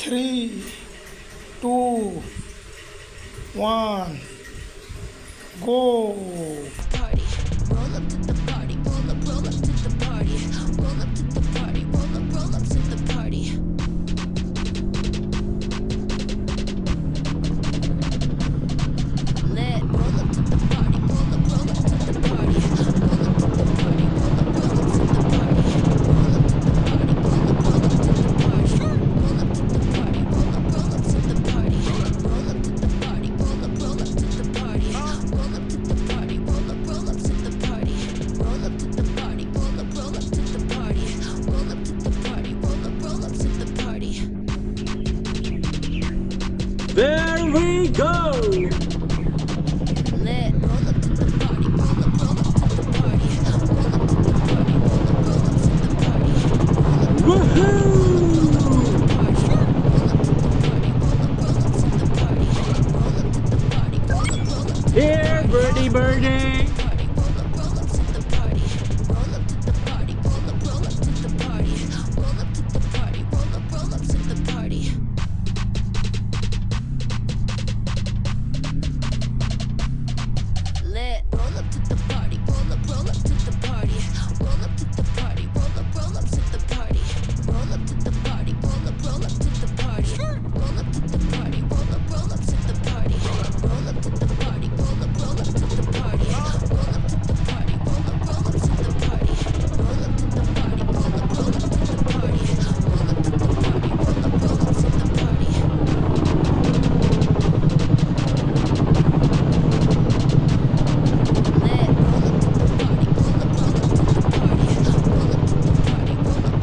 Three, two, one, go. Party, roll up to the party, roll up to the party, roll up to the party, roll up to the party. Lit, roll up to the party, roll up to the party, roll up to the party, roll up to the party, roll up to the party, roll up to the party, roll up to the party, roll up to the party, roll up to the party, roll up to the party, roll up to the party, roll up to the party, roll up to the party, roll up to the party, roll up to the party, roll up to the party. There we go! Lit, roll up to the party, roll up to the party, roll up to the party, roll up to the party, roll up to Woohoo! the party, roll up to the party, roll up to the party, roll up to the party, roll up to the party, Here, birdie, birdie!